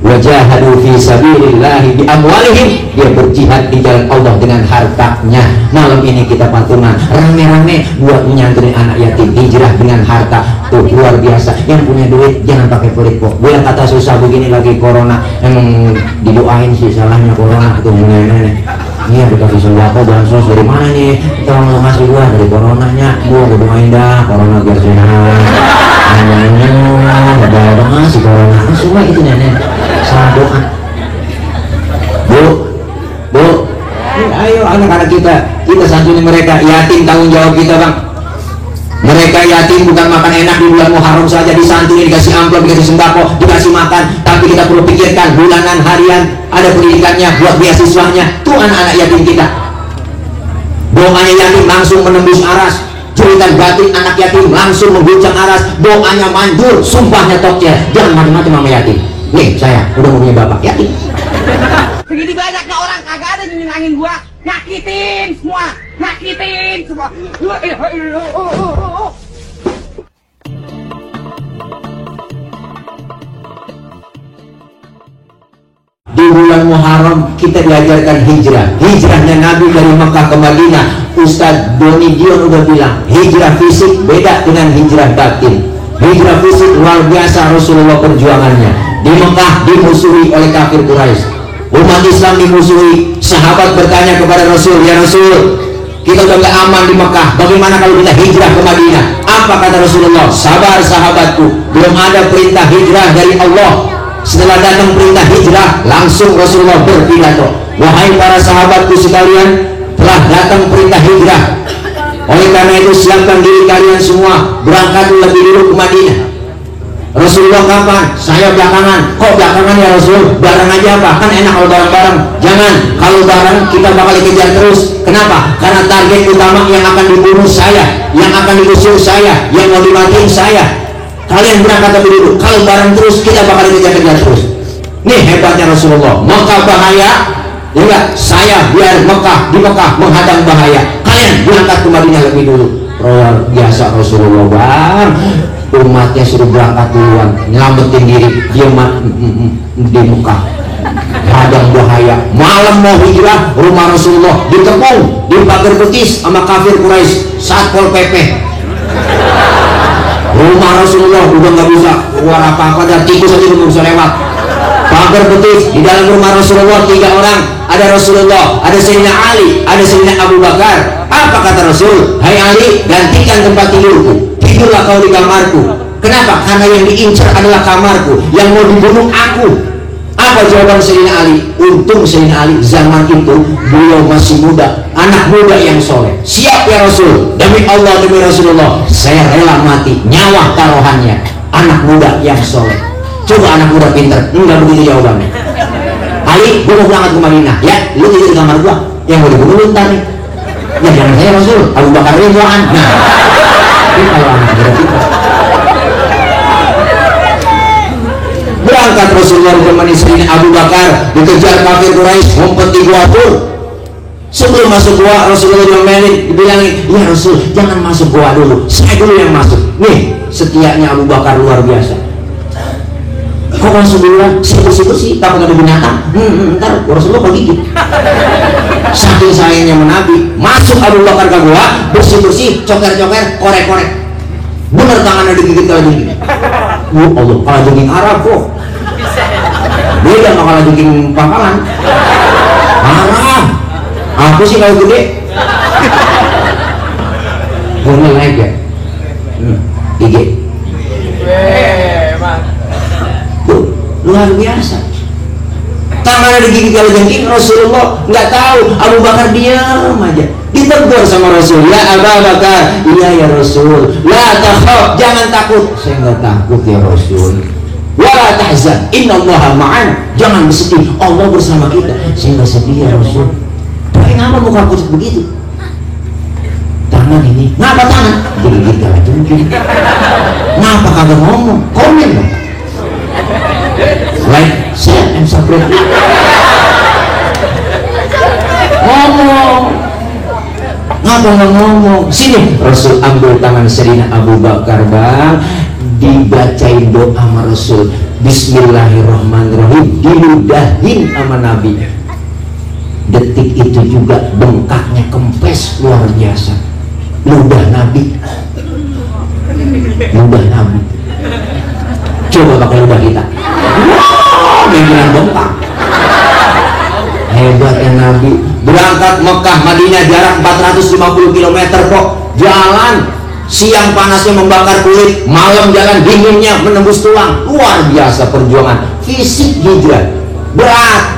wajahadu fi sabilillahi bi amwalihim, dia berjihad di jalan Allah dengan hartanya. Malam ini kita patungan rame-rame buat menyantuni anak yatim, hijrah dengan harta. Tuh luar biasa. Yang punya duit jangan pakai pelit kok. Gue kata susah begini lagi corona, emang didoain sih salahnya corona tuh nenek. Iya dikasih sembako bansos dari mana nih? Tolong ngasih gua dari coronanya. Gua doain dah corona biar sehat. Ada ngasih corona. Semua itu nenek. Salah doa. Bu, ayo anak-anak kita santuni mereka. Yatim tanggung jawab kita, Bang. Mereka yatim bukan makan enak di bulan Muharram saja, disantuni, dikasih amplop, dikasih sembako, dikasih makan. Tapi kita perlu pikirkan bulanan, harian, ada pendidikannya, buat beasiswanya. Tuh anak-anak yatim kita. Doanya yatim langsung menembus aras. Jeritan batin anak yatim langsung mengguncang aras. Doanya manjur, sumpahnya tokcer. Jangan mati-mati mama yatim. Nih saya udah mau punya bapak yatim. Segini banyaknya orang kagak ada nyenangin gua, nyakitin semua. Di bulan Muharram kita diajarkan hijrahnya Nabi dari Mekah ke Madinah. Ustadz Doni Dion udah bilang hijrah fisik beda dengan hijrah batin. Hijrah fisik luar biasa Rasulullah perjuangannya. Di Mekah dimusuhi oleh kafir Quraisy. Umat Islam dimusuhi. Sahabat bertanya kepada Rasul, ya Rasul, kita udah gak aman di Mekah, bagaimana kalau kita hijrah ke Madinah? Apa kata Rasulullah? Sabar sahabatku, belum ada perintah hijrah dari Allah. Setelah datang perintah hijrah, langsung Rasulullah berpidato, wahai para sahabatku sekalian, telah datang perintah hijrah. Oleh karena itu siapkan diri kalian semua, berangkat lebih dulu ke Madinah. Rasulullah kapan? Saya belakangan. Kok belakangan ya Rasul? Barang aja apa? Kan enak kalau bareng-bareng. Jangan, kalau bareng kita bakal dikejar terus. Kenapa? Karena target utama yang akan dibunuh saya, yang akan digusur saya, yang mau dimatiin saya. Kalian berangkat lebih dulu. Kalau bareng terus kita bakal dikejar-kejar terus. Nih hebatnya Rasulullah. Mekah bahaya, ya enggak? Saya biar di Mekah menghadang bahaya. Kalian berangkat ke Madinah lebih dulu. Luar biasa Rasulullah, Bang. Umatnya suruh berangkat duluan, nyelamatin diri, dia di Mekah hadang bahaya. Malam mau hijrah, rumah Rasulullah dikepung, dipagar betis sama kafir Quraisy, Satpol PP. Rumah Rasulullah udah nggak bisa keluar apa-apa, dan tikus aja belum bisa lewat. Pagar betis, di dalam rumah Rasulullah 3 orang, ada Rasulullah, ada Sayyidina Ali, ada Sayyidina Abu Bakar. Apa kata Rasul? Hai Ali, gantikan tempat tidurku, tidurlah kau di kamarku. Kenapa? Karena yang diincar adalah kamarku, yang mau dibunuh aku. Apa jawaban Sayyidina Ali? Untung Sayyidina Ali zaman itu beliau masih muda, anak muda yang soleh. Siap ya Rasul, demi Allah, demi Rasulullah, saya rela mati, nyawa taruhannya. Anak muda yang soleh. Coba anak muda pinter, enggak begitu jawabannya. Ali, gua mau berangkat ke Madinah, ya, lu tidur di kamar gua, yang mau dibunuh lu ntar nih. Ya jangan saya Rasul, Abu Bakar Ridwan. Nah, ini kalau anak muda pinter. Berangkat Rasulullah menemani Sayyidina Abu Bakar, dikejar kafir Quraisy, ngumpet di gua Tur. Sebelum masuk gua, Rasulullah diomelin, dibilangin, ya Rasul, jangan masuk gua dulu, saya dulu yang masuk. Nih, setianya Abu Bakar luar biasa. Kok masuk duluan? Bersih-bersih, takut ada binatang. Ntar Rasulullah kok gigit. Saking sayangnya menabi, masuk Abu Bakar ke gua, bersih-bersih, coker-coker, korek-korek. Bener tangannya digigit kalau gini. Allah, kalau daging Arab kok beda sama kalau daging pangkalan. Arab, aku sih kalau gede. Gua naik ya, gigit. Luar biasa. Tangannya digigit kalau jengking, Rasulullah nggak tahu. Abu Bakar diam aja. Ditegur sama Rasul, ya Abu Bakar, iya ya Rasul, la takhaf, jangan takut. Saya nggak takut ya Rasul. Wala tahzan, innallaha ma'ana, jangan bersedih, Allah bersama kita. Saya nggak sedih ya Rasul. Tapi ngapa muka pucat begitu? Tangan ini, ngapa tangan? Digigit kalau jengking. Ngapa kagak ngomong? Komen dong. Like, share, and subscribe. Ngomong. Ngapa nggak ngomong? Sini. Rasul ambil tangan Sayyidina Abu Bakar, Bang, dibacain doa sama Rasul. Bismillahirrahmanirrahim. diludahin sama Nabi. Detik itu juga bengkaknya kempes luar biasa. Ludah Nabi. Ludah Nabi. Coba pakai ludah kita. Wow, bengkak. Hebatnya Nabi. Berangkat Mekah Madinah jarak 450 km kok. Jalan siang panasnya membakar kulit, malam jalan dinginnya menembus tulang. Luar biasa perjuangan fisik hijrah. Berat.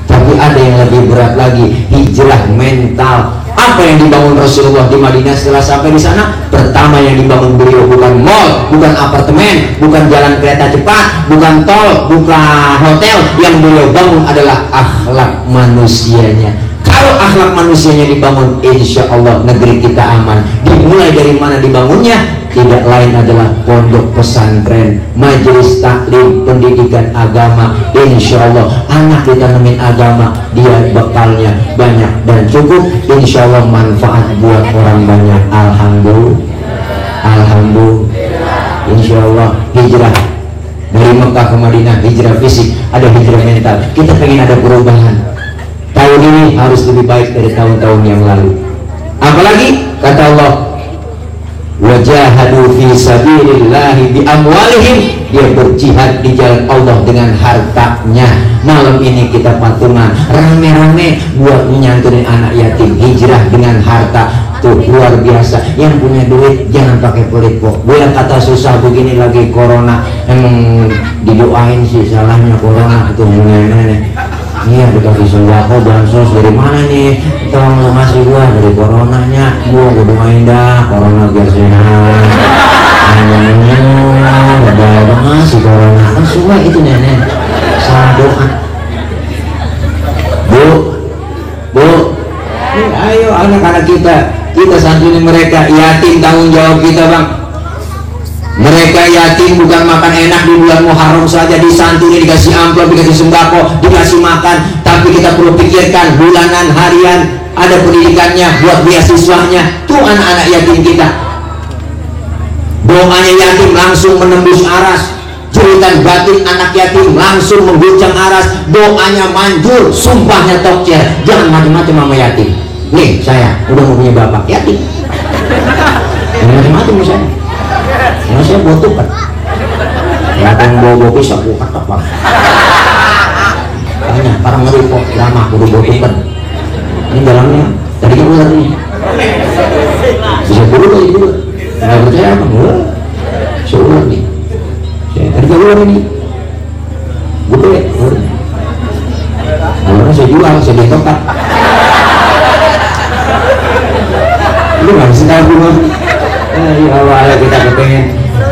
Tapi ada yang lebih berat lagi, hijrah mental. Apa yang dibangun Rasulullah di Madinah setelah sampai di sana? Pertama yang dibangun beliau bukan mall, bukan apartemen, bukan jalan kereta cepat, bukan tol, bukan hotel. Yang beliau bangun adalah akhlak manusianya. Kalau akhlak manusianya dibangun, insya Allah negeri kita aman. Dimulai dari mana dibangunnya? Tidak lain adalah pondok pesantren, majelis taklim, pendidikan agama. Insya Allah anak ditanemin agama, dia bekalnya banyak dan cukup. Insya Allah manfaat buat orang banyak. Alhamdulillah, alhamdulillah. Insya Allah hijrah dari Mekah ke Madinah, hijrah fisik, ada hijrah mental. Kita pengen ada perubahan. Tahun ini harus lebih baik dari tahun-tahun yang lalu. Apalagi kata Allah, wajahadu fi sabilillahi bi amwalihim, dia berjihad di jalan Allah dengan hartanya. Malam ini kita patungan rame-rame buat menyantunin anak yatim, hijrah dengan harta. Tuh luar biasa. Yang punya duit jangan pakai pelit kok. Gue yang kata susah begini lagi corona, didoain sih salahnya corona itu nenek. Iya dikasih sembako bansos dari mana nih? Tolong lu ngasih gua dari coronanya. Gua doain dah corona biar sehat. Udah ngasih corona kan semua itu nenek. Salah doa. Bu, ayo anak-anak kita santuni mereka. Yatim tanggung jawab kita bang. Mereka yatim bukan makan enak di bulan Muharram saja, disantuni, dikasih amplop, dikasih sembako, dikasih makan. Tapi kita perlu pikirkan bulanan, harian, ada pendidikannya, buat beasiswanya. Tuh anak-anak yatim kita. Doanya yatim langsung menembus aras. Jeritan batin anak yatim langsung mengguncang aras. Doanya manjur, sumpahnya tokcer. Jangan macam-macam sama yatim. Nih saya udah mau punya bapak yatim. Jangan macam-macam misalnya. Karena saya butuh kan, yang bawa pisau bukan apa? Tanya, para ngeri kok lama kudu butuh kan? Ini dalamnya tadinya ular nih, bisa dulu kali dulu. Nggak percaya apa? Ular, seular nih. Tadinya ular ini, butuh ya ular. Ularnya saya jual, saya ditokak. Lu nggak bisa tahu dulu.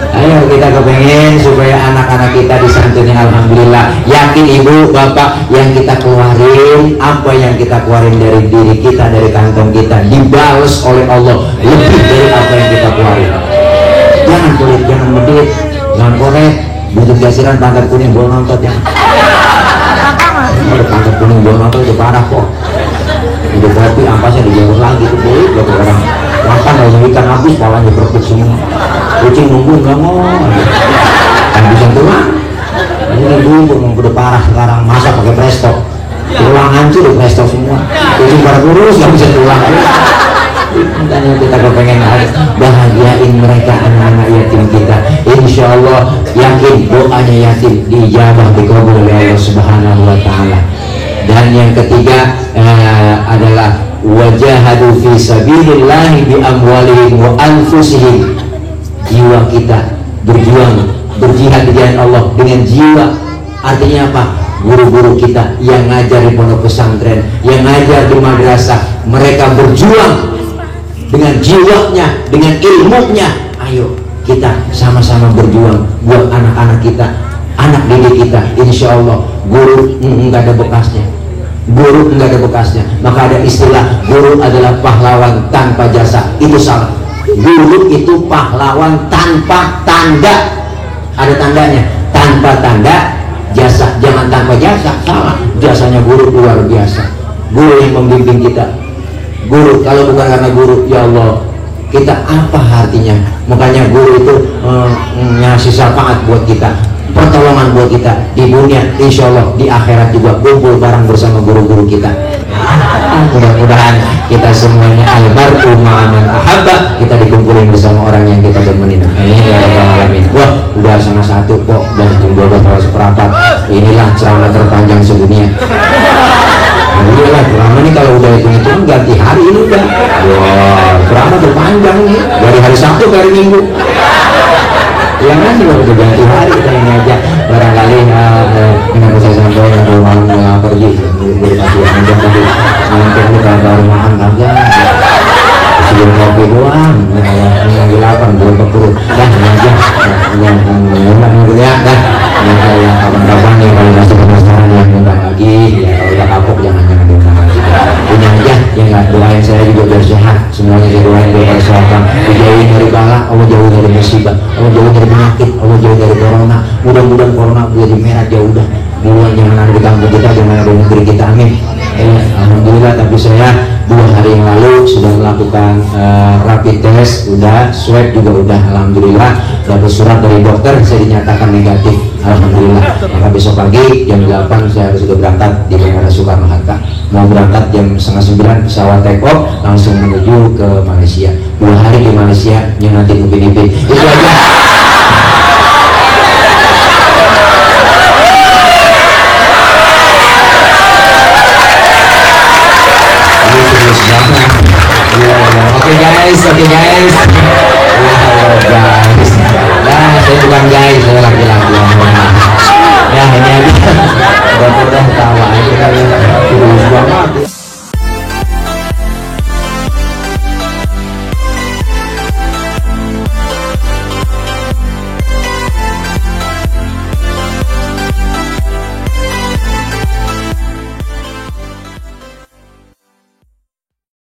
Ayo kita kepengen supaya anak-anak kita disantuni. Alhamdulillah. Yakin ibu bapak, yang kita keluarin, apa yang kita keluarin dari diri kita, dari kantong kita, dibalas oleh Allah lebih dari apa yang kita keluarin. Jangan pelit, jangan medit, jangan korek. Butuh gasiran pangkat kuning bawa nonton ya. Kalau pangkat kuning bawa nonton itu parah kok. Udah kopi ampasnya dijemur lagi tuh boleh buat orang makan aja ikan habis, palanya berpuk semua. Kucing nunggu nggak mau, kan bisa tulang. Ini dulu udah parah sekarang, masa pakai presto, tulang hancur di presto semua. Kucing pada kurus nggak bisa tulang. Makanya kita kepengen bahagiain mereka, anak-anak yatim kita. Insya Allah yakin doanya yatim dijabah, dikabul oleh Allah Subhanahu Wa Taala. Dan yang ketiga adalah wajahadu fi sabilillahi bi amwalihim wa anfusihim. Jiwa kita berjuang, berjihad di jalan Allah dengan jiwa. Artinya apa? Guru-guru kita yang ngajar di pondok pesantren, yang ngajar di madrasah, mereka berjuang dengan jiwanya, dengan ilmunya. Ayo kita sama-sama berjuang buat anak-anak kita, anak didik kita. Insya Allah guru nggak ada bekasnya. Guru nggak ada bekasnya. Maka ada istilah guru adalah pahlawan tanpa jasa. Itu salah. Guru itu pahlawan tanpa tanda. Ada tandanya. Tanpa tanda jasa. Jangan tanpa jasa. Salah. Jasanya guru luar biasa. Guru yang membimbing kita. Guru, kalau bukan karena guru, ya Allah, kita apa artinya? Makanya guru itu ngasih syafaat buat kita. pertolongan buat kita di dunia, insya Allah di akhirat juga kumpul bareng bersama guru-guru kita. Mudah-mudahan kita semuanya almarhum ma'aman ahabba, kita dikumpulin bersama orang yang kita demenin. Amin ya rabbal alamin. Wah, udah setengah satu kok, dan jam 12 seperempat. Inilah ceramah terpanjang sedunia. Alhamdulillah, ceramah ini kalau udah hitung-hitung ganti hari ini udah. Wah, ceramah terpanjang nih dari hari Sabtu ke hari Minggu. Yang nanti kalau udah ganti hari kita ini aja barangkali dengan saya sampaikan kalau malam nggak pergi berpati aja tadi mungkin kita baru makan aja sebelum kopi doang yang dilapan belum keburu dah aja yang ya dah yang saya kapan-kapan nih kalau masih penasaran yang undang lagi ya kalau udah kapok jangan diundang lagi punya aja yang nggak doain saya juga biar sehat semuanya saya doain biar kesehatan dijauhin dari bala Allah jauh dari musibah Allah jauh dari penyakit Allah jauh dari corona mudah-mudahan corona jadi merah jauh dah duluan jangan ada di kampung kita jangan ada di negeri kita amin. Alhamdulillah tapi saya 2 hari yang lalu sudah melakukan rapid test udah swab juga udah alhamdulillah dapat surat dari dokter saya dinyatakan negatif alhamdulillah maka besok pagi jam 8 saya harus sudah berangkat di Bandara Soekarno Hatta mau berangkat jam 8:30 pesawat take off langsung menuju ke Malaysia 2 hari di Malaysia yang nanti Upin Ipin itu aja.